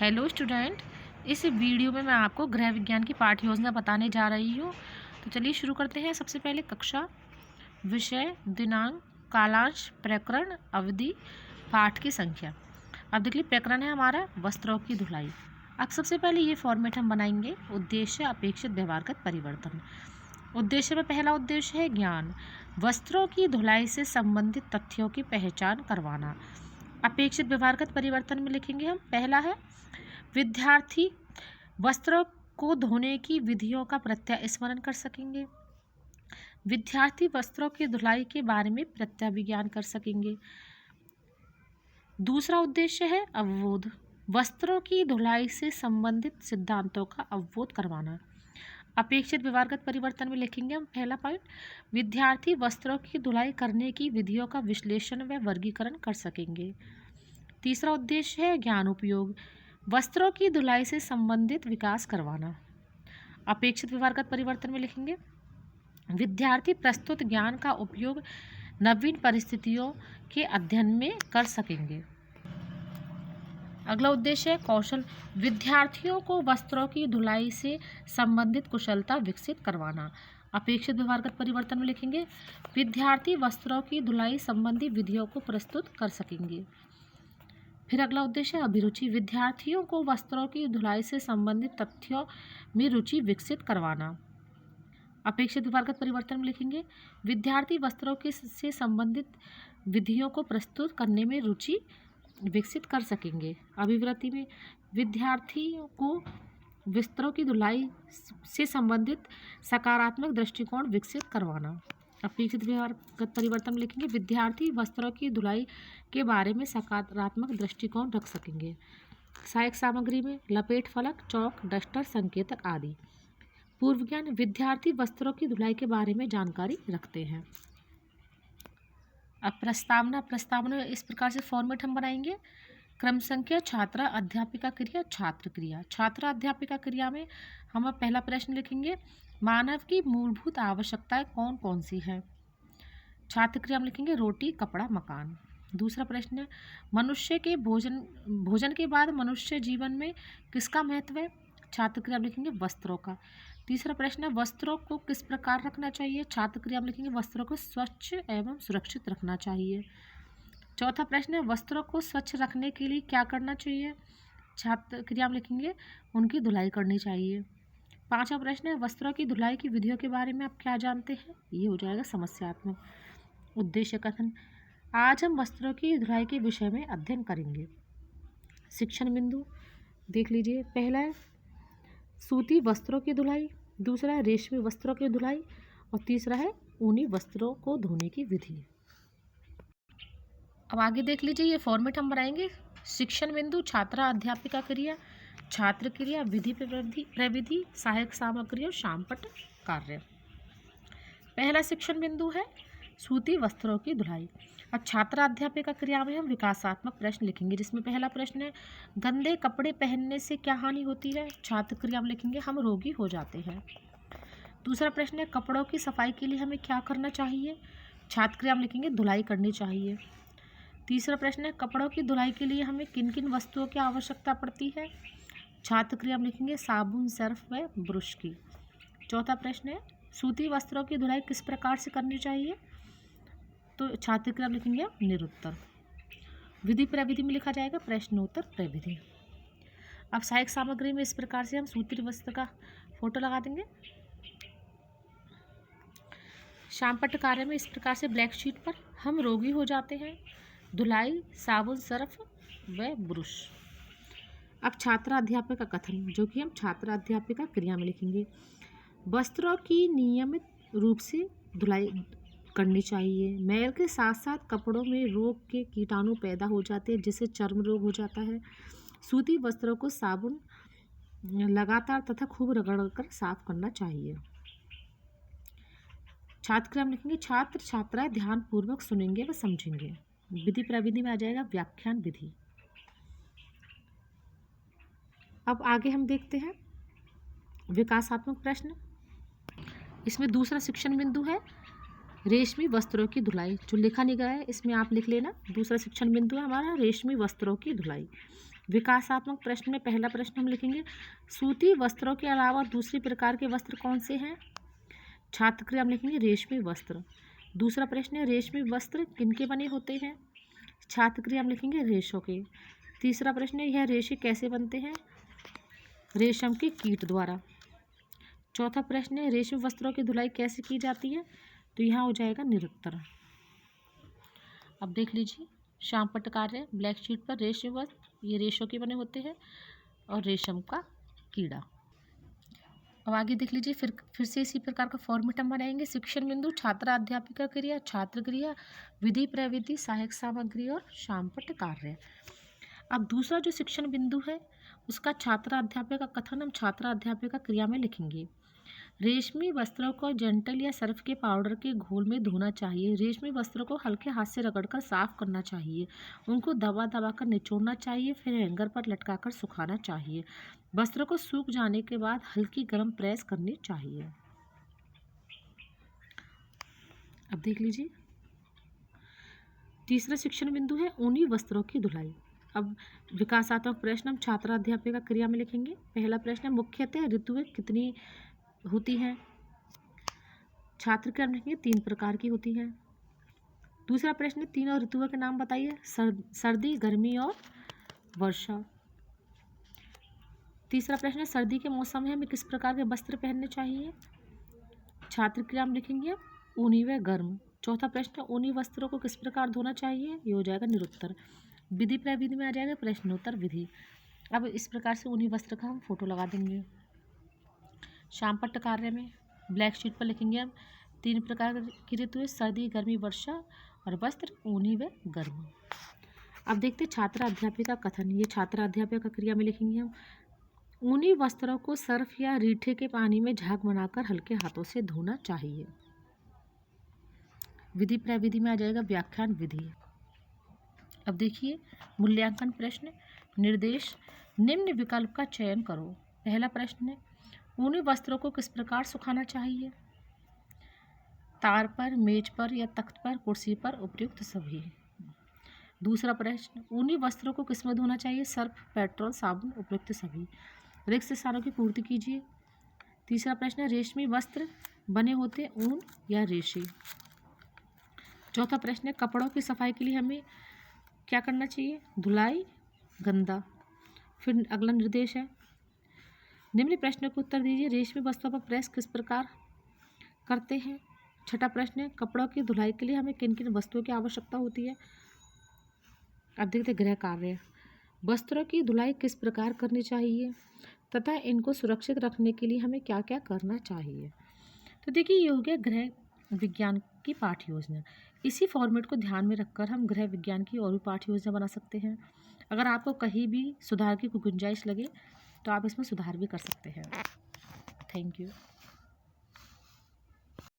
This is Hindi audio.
हेलो स्टूडेंट, इस वीडियो में मैं आपको गृह विज्ञान की पाठ्य योजना बताने जा रही हूँ। तो चलिए शुरू करते हैं। सबसे पहले कक्षा, विषय, दिनांक, कालांश, प्रकरण, अवधि, पाठ की संख्या। अब देखिए प्रकरण है हमारा वस्त्रों की धुलाई। अब सबसे पहले ये फॉर्मेट हम बनाएंगे। उद्देश्य, अपेक्षित, व्यवहारगत परिवर्तन। उद्देश्य में पहला उद्देश्य है ज्ञान, वस्त्रों की धुलाई से संबंधित तथ्यों की पहचान करवाना। अपेक्षित व्यवहारगत परिवर्तन में लिखेंगे हम, पहला है विद्यार्थी वस्त्रों को धोने की विधियों का प्रत्यास्मरण कर सकेंगे। विद्यार्थी वस्त्रों की धुलाई के बारे में प्रत्याविज्ञान कर सकेंगे। दूसरा उद्देश्य है अवबोध, वस्त्रों की धुलाई से संबंधित सिद्धांतों का अवबोध करवाना। अपेक्षित व्यवहारगत परिवर्तन में लिखेंगे हम, पहला पॉइंट, विद्यार्थी वस्त्रों की धुलाई करने की विधियों का विश्लेषण व वर्गीकरण कर सकेंगे। तीसरा उद्देश्य है ज्ञान उपयोग, वस्त्रों की धुलाई से संबंधित विकास करवाना। अपेक्षित व्यवहारगत परिवर्तन में लिखेंगे, विद्यार्थी प्रस्तुत ज्ञान का उपयोग नवीन परिस्थितियों के अध्ययन में कर सकेंगे। अगला उद्देश्य है कौशल, विद्यार्थियों को वस्त्रों की धुलाई से संबंधित कुशलता विकसित करवाना। अपेक्षित व्यवहारगत परिवर्तन में लिखेंगे, विद्यार्थी वस्त्रों की धुलाई संबंधी विधियों को प्रस्तुत कर सकेंगे। फिर अगला उद्देश्य है अभिरुचि, विद्यार्थियों को वस्त्रों की धुलाई से संबंधित तथ्यों में रुचि विकसित करवाना। अपेक्षित व्यवहारगत परिवर्तन में लिखेंगे, विद्यार्थी वस्त्रों के से संबंधित विधियों को प्रस्तुत करने में रुचि विकसित कर सकेंगे। अभिवृत्ति में विद्यार्थियों को वस्त्रों की धुलाई से संबंधित सकारात्मक दृष्टिकोण विकसित करवाना। अपेक्षित व्यवहारगत परिवर्तन में लिखेंगे, विद्यार्थी वस्त्रों की धुलाई के बारे में सकारात्मक दृष्टिकोण रख सकेंगे। सहायक सामग्री में लपेट फलक, चौक, डस्टर, संकेतक आदि। पूर्व ज्ञान, विद्यार्थी वस्त्रों की धुलाई के बारे में जानकारी रखते हैं। अब प्रस्तावना इस प्रकार से फॉर्मेट हम बनाएंगे। क्रम संख्या छात्रा अध्यापिका क्रिया छात्र क्रिया। छात्रा अध्यापिका क्रिया में हम पहला प्रश्न लिखेंगे, मानव की मूलभूत आवश्यकताएं कौन कौन सी हैं। छात्र क्रिया में लिखेंगे रोटी, कपड़ा, मकान। दूसरा प्रश्न है, मनुष्य के भोजन के बाद मनुष्य जीवन में किसका महत्व है। छात्र क्रिया में लिखेंगे वस्त्रों का। तीसरा प्रश्न है, वस्त्रों को किस प्रकार रखना चाहिए। छात्र क्रिया में लिखेंगे वस्त्रों को स्वच्छ एवं सुरक्षित रखना चाहिए। चौथा प्रश्न है, वस्त्रों को स्वच्छ रखने के लिए क्या करना चाहिए। छात्र क्रिया में लिखेंगे उनकी धुलाई करनी चाहिए। पांचवा प्रश्न है, वस्त्रों की धुलाई की विधियों के बारे में आप क्या जानते हैं। ये हो जाएगा समस्यात्मक। उद्देश्य कथन, आज हम वस्त्रों की धुलाई के विषय में अध्ययन करेंगे। शिक्षण बिंदु देख लीजिए, पहला है सूती वस्त्रों की धुलाई, दूसरा है रेशमी वस्त्रों की धुलाई और तीसरा है ऊनी वस्त्रों को धोने की विधि। अब आगे देख लीजिए, ये फॉर्मेट हम बनाएंगे। शिक्षण बिंदु छात्रा अध्यापिका क्रिया, छात्र क्रिया, विधि प्रविधि, सहायक सामग्री और शामपट कार्य। पहला शिक्षण बिंदु है सूती वस्त्रों की धुलाई। अब छात्रा अध्यापिका क्रिया में हम विकासात्मक प्रश्न लिखेंगे, जिसमें पहला प्रश्न है, गंदे कपड़े पहनने से क्या हानि होती है। छात्र क्रिया में लिखेंगे हम रोगी हो जाते हैं। दूसरा प्रश्न है, कपड़ों की सफाई के लिए हमें क्या करना चाहिए। छात्र क्रिया में लिखेंगे धुलाई करनी चाहिए। तीसरा प्रश्न है, कपड़ों की धुलाई के लिए हमें किन किन वस्तुओं की आवश्यकता पड़ती है। छात्र क्रिया में लिखेंगे साबुन, सर्फ व ब्रश की। चौथा प्रश्न है, सूती वस्त्रों की धुलाई किस प्रकार से करनी चाहिए। तो छात्र क्रिया में लिखेंगे निरुत्तर। विधि प्रविधि में लिखा जाएगा प्रश्नोत्तर प्रविधि। अब सहायक सामग्री में इस प्रकार से हम सूती वस्त्र का फोटो लगा देंगे। शामपट कार्य में इस प्रकार से ब्लैक शीट पर हम रोगी हो जाते हैं, धुलाई, साबुन, सर्फ व ब्रश। अब छात्रा अध्यापिका कथन, जो कि हम छात्रा अध्यापिका क्रिया में लिखेंगे, वस्त्रों की नियमित रूप से धुलाई करनी चाहिए। मैल के साथ साथ कपड़ों में रोग के कीटाणु पैदा हो जाते हैं, जिससे चर्म रोग हो जाता है। सूती वस्त्रों को साबुन लगातार तथा खूब रगड़कर साफ करना चाहिए। छात्र क्रिया में लिखेंगे छात्र छात्राएं ध्यान पूर्वक सुनेंगे व समझेंगे। विधि प्रविधि में आ जाएगा व्याख्यान विधि। अब आगे हम देखते हैं विकासात्मक प्रश्न। इसमें दूसरा शिक्षण बिंदु है रेशमी वस्त्रों की धुलाई। जो लिखा नहीं गया है इसमें आप लिख लेना। दूसरा शिक्षण बिंदु है हमारा रेशमी वस्त्रों की धुलाई। विकासात्मक प्रश्न में पहला प्रश्न हम लिखेंगे, सूती वस्त्रों के अलावा दूसरी प्रकार के वस्त्र कौन से हैं? छात्र क्रिया हम लिखेंगे रेशमी वस्त्र। दूसरा प्रश्न है, रेशमी वस्त्र किनके बने होते हैं? छात्र क्रिया हम लिखेंगे रेशों के। तीसरा प्रश्न है, यह रेशे कैसे बनते हैं? रेशम के कीट द्वारा। चौथा प्रश्न है, रेशमी वस्त्रों की धुलाई कैसे की जाती है? तो यहाँ हो जाएगा निरुत्तर। अब देख लीजिए शामपट्ट कार्य ब्लैक शीट पर, रेशमी वस्त्र ये रेशों के बने होते हैं और रेशम का कीड़ा। अब आगे देख लीजिए, फिर से इसी प्रकार का फॉर्मेट हम बनाएंगे। शिक्षण बिंदु, छात्र अध्यापिका क्रिया, छात्र क्रिया, विधि प्रविधि, सहायक सामग्री और शामपट्ट कार्य। अब दूसरा जो शिक्षण बिंदु है उसका छात्र अध्यापिका कथन हम छात्र अध्यापिका क्रिया में लिखेंगे। रेशमी वस्त्रों को जेंटल या सर्फ के पाउडर के घोल में धोना चाहिए। रेशमी वस्त्रों को हल्के हाथ से रगड़कर साफ करना चाहिए। उनको दबा दबा कर निचोड़ना चाहिए, फिर हैंगर पर लटकाकर सुखाना चाहिए। वस्त्रों को सूख जाने के बाद हल्की गर्म प्रेस करनी चाहिए। अब देख लीजिए तीसरा शिक्षण बिंदु है ऊनी वस्त्रों की धुलाई। अब विकासात्मक प्रश्न हम छात्र अध्यापिका क्रिया में लिखेंगे। पहला प्रश्न है, मुख्यतः ऋतुएं कितनी होती हैं? छात्र क्रिया में लिखेंगे 3 प्रकार की होती हैं। दूसरा प्रश्न है, तीनों ऋतुओं के नाम बताइए। सर्दी, गर्मी और वर्षा। तीसरा प्रश्न है, सर्दी के मौसम में हमें किस प्रकार के वस्त्र पहनने चाहिए? छात्र क्रिया में लिखेंगे ऊनी व गर्म। चौथा प्रश्न है, ऊनी वस्त्रों को किस प्रकार धोना चाहिए? ये हो जाएगा निरुत्तर। विधि प्रविधि में आ जाएगा प्रश्नोत्तर विधि। अब इस प्रकार से ऊनी वस्त्र का हम फोटो लगा देंगे। शामपट्ट कार्य में ब्लैक शीट पर लिखेंगे हम 3 प्रकार की ऋतुएं, सर्दी, गर्मी, वर्षा और वस्त्र ऊनी व गर्म। अब देखते छात्र अध्यापिका कथन। ये छात्र अध्यापिका क्रिया में लिखेंगे हम, ऊनी वस्त्रों को सर्फ या रीठे के पानी में झाग बनाकर हल्के हाथों से धोना चाहिए। विधि प्रविधि में आ जाएगा व्याख्यान विधि। अब देखिए मूल्यांकन प्रश्न निर्देश, निम्न विकल्प का चयन करो। पहला प्रश्न है, ऊनी वस्त्रों को किस प्रकार सुखाना चाहिए? तार पर, मेज पर या तख्त पर, कुर्सी पर, उपयुक्त सभी। दूसरा प्रश्न, ऊनी वस्त्रों को किस में धोना चाहिए? सर्फ, पेट्रोल, साबुन, उपयुक्त सभी। रिक्त स्थानों की पूर्ति कीजिए। तीसरा प्रश्न है, रेशमी वस्त्र बने होते ऊन या रेशे। चौथा प्रश्न है, कपड़ों की सफाई के लिए हमें क्या करना चाहिए? धुलाई, गंदा। फिर अगला निर्देश है, निम्न प्रश्नों के उत्तर दीजिए। रेशमी वस्त्रों पर प्रेस किस प्रकार करते हैं? छठा प्रश्न है, कपड़ों की धुलाई के लिए हमें किन किन वस्तुओं की आवश्यकता होती है? अब देखते गृह कार्य, वस्त्रों की धुलाई किस प्रकार करनी चाहिए तथा इनको सुरक्षित रखने के लिए हमें क्या क्या करना चाहिए? तो देखिए ये हो गया गृह विज्ञान की पाठ्य योजना। इसी फॉर्मेट को ध्यान में रखकर हम गृह विज्ञान की और भी पाठ्य योजना बना सकते हैं। अगर आपको कहीं भी सुधार की गुंजाइश लगे तो आप इसमें सुधार भी कर सकते हैं। Thank you.